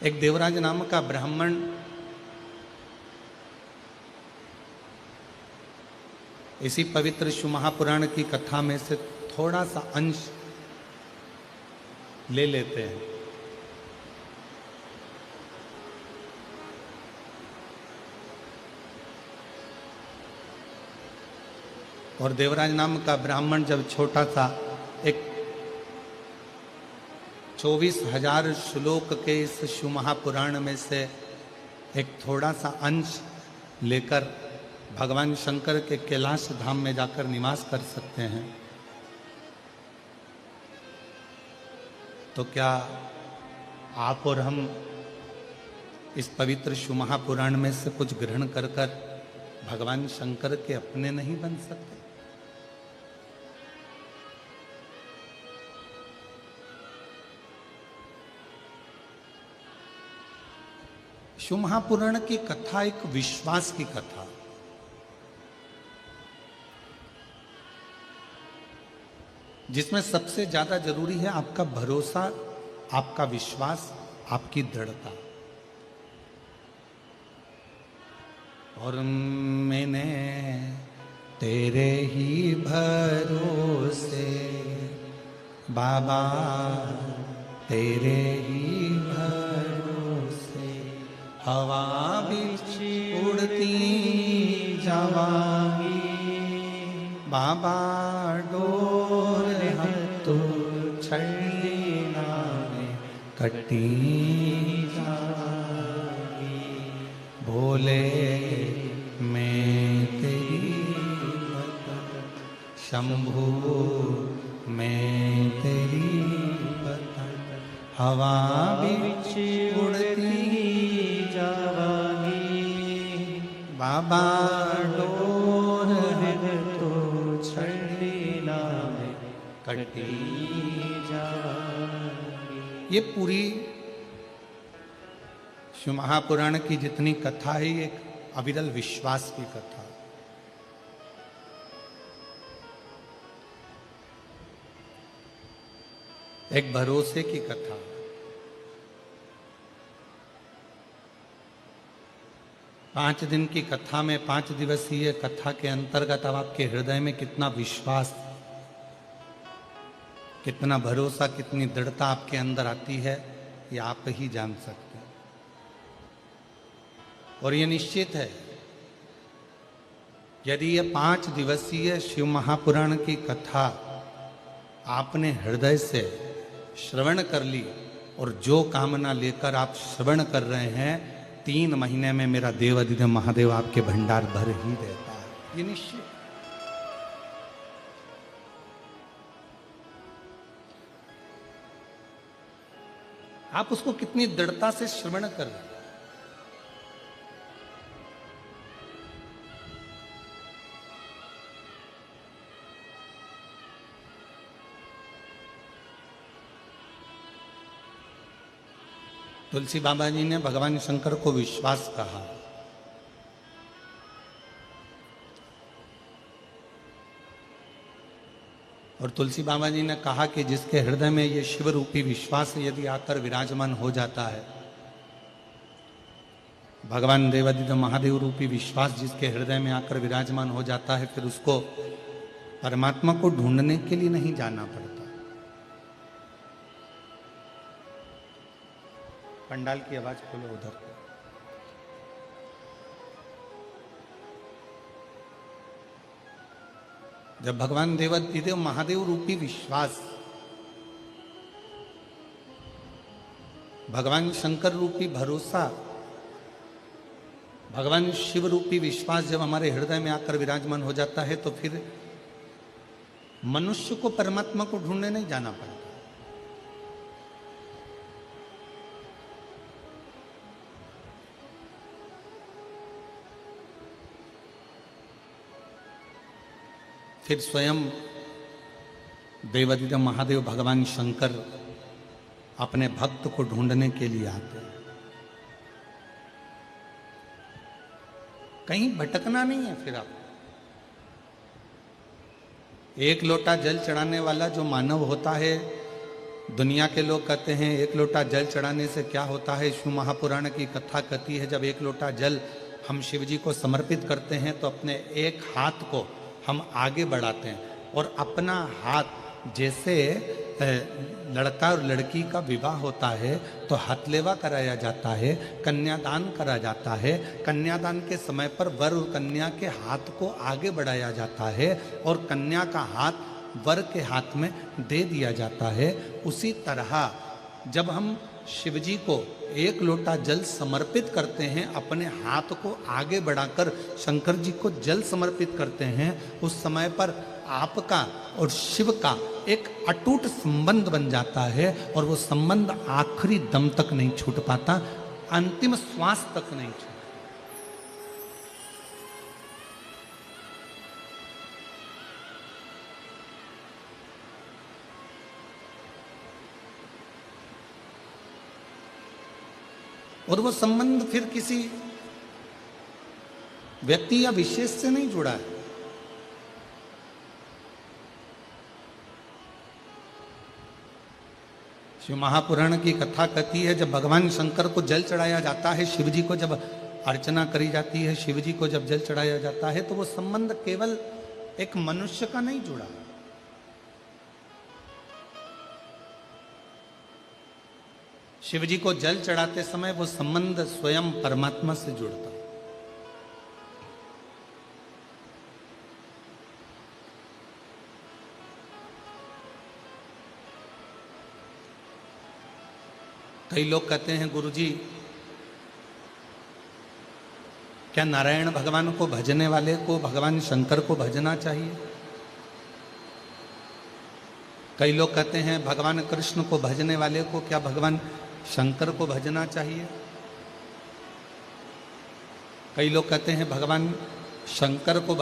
एक देवराज नाम का ब्राह्मण इसी पवित्र शिव महापुराण की कथा में से थोड़ा सा अंश ले लेते हैं। और देवराज नाम का ब्राह्मण जब छोटा सा एक 24,000 श्लोक के इस शिव महापुराण में से एक थोड़ा सा अंश लेकर भगवान शंकर के कैलाश धाम में जाकर निवास कर सकते हैं, तो क्या आप और हम इस पवित्र शिव महापुराण में से कुछ ग्रहण कर कर भगवान शंकर के अपने नहीं बन सकते? शिव महापुराण की कथा एक विश्वास की कथा, जिसमें सबसे ज्यादा जरूरी है आपका भरोसा, आपका विश्वास, आपकी दृढ़ता। और मैंने तेरे ही भरोसे बाबा, तेरे ही भरोसे हवा बिच उड़ती जावांगी बाबा, डोर तो छड़ीना में कटी जावांगी भोले, मैं तेरी भक्त शंभू, मैं तेरी भक्त हवा बिच उड़ती जावांगी बाबा, डोर तो छड़ीना में कटी जावांगी। ये पूरी शिव महापुराण की जितनी कथा है, एक अविरल विश्वास की कथा। एक भरोसे की कथा। पांच दिन की कथा में, 5 दिवसीय कथा के अंतर्गत अब आपके हृदय में कितना विश्वास, कितना भरोसा, कितनी दृढ़ता आपके अंदर आती है, ये आप ही जान सकते हैं। और ये निश्चित है, यदि ये 5 दिवसीय शिव महापुराण की कथा आपने हृदय से श्रवण कर ली और जो कामना लेकर आप श्रवण कर रहे हैं, 3 महीने में मेरा देवाधिदेव महादेव आपके भंडार भर ही देता है, ये निश्चित। आप उसको कितनी दृढ़ता से श्रवण कर रहे हैं। तुलसी बाबा जी ने भगवान शंकर को विश्वास कहा, और तुलसी बाबा जी ने कहा कि जिसके हृदय में ये शिव रूपी विश्वास यदि आकर विराजमान हो जाता है, भगवान देवाधिदेव महादेव रूपी विश्वास जिसके हृदय में आकर विराजमान हो जाता है, फिर उसको परमात्मा को ढूंढने के लिए नहीं जाना पड़ता। पंडाल की आवाज खोलो उधर। जब भगवान देवाधिदेव महादेव रूपी विश्वास, भगवान शंकर रूपी भरोसा, भगवान शिव रूपी विश्वास जब हमारे हृदय में आकर विराजमान हो जाता है, तो फिर मनुष्य को परमात्मा को ढूंढने नहीं जाना पड़ता। फिर स्वयं देवाधिदेव महादेव भगवान शंकर अपने भक्त को ढूंढने के लिए आते हैं। कहीं भटकना नहीं है। फिर आप एक लोटा जल चढ़ाने वाला जो मानव होता है, दुनिया के लोग कहते हैं एक लोटा जल चढ़ाने से क्या होता है। शिव महापुराण की कथा कहती है जब एक लोटा जल हम शिव जी को समर्पित करते हैं तो अपने एक हाथ को हम आगे बढ़ाते हैं और अपना हाथ, जैसे लड़का और लड़की का विवाह होता है तो हथलेवा कराया जाता है, कन्यादान करा जाता है। कन्यादान के समय पर वर और कन्या के हाथ को आगे बढ़ाया जाता है और कन्या का हाथ वर के हाथ में दे दिया जाता है। उसी तरह जब हम शिव जी को एक लोटा जल समर्पित करते हैं, अपने हाथ को आगे बढ़ाकर शंकर जी को जल समर्पित करते हैं, उस समय पर आपका और शिव का एक अटूट संबंध बन जाता है और वो संबंध आखिरी दम तक नहीं छूट पाता, अंतिम श्वास तक नहीं छूट। और वो संबंध फिर किसी व्यक्ति या विशेष से नहीं जुड़ा है। शिव महापुराण की कथा कहती है जब भगवान शंकर को जल चढ़ाया जाता है, शिव जी को जब अर्चना करी जाती है, शिव जी को जब जल चढ़ाया जाता है, तो वो संबंध केवल एक मनुष्य का नहीं जुड़ा, शिव जी को जल चढ़ाते समय वो संबंध स्वयं परमात्मा से जुड़ता है। कई लोग कहते हैं गुरुजी क्या नारायण भगवान को भजने वाले को भगवान शंकर को भजना चाहिए? कई लोग कहते हैं भगवान कृष्ण को भजने वाले को क्या भगवान शंकर को भजना चाहिए? कई लोग कहते हैं भगवान शंकर को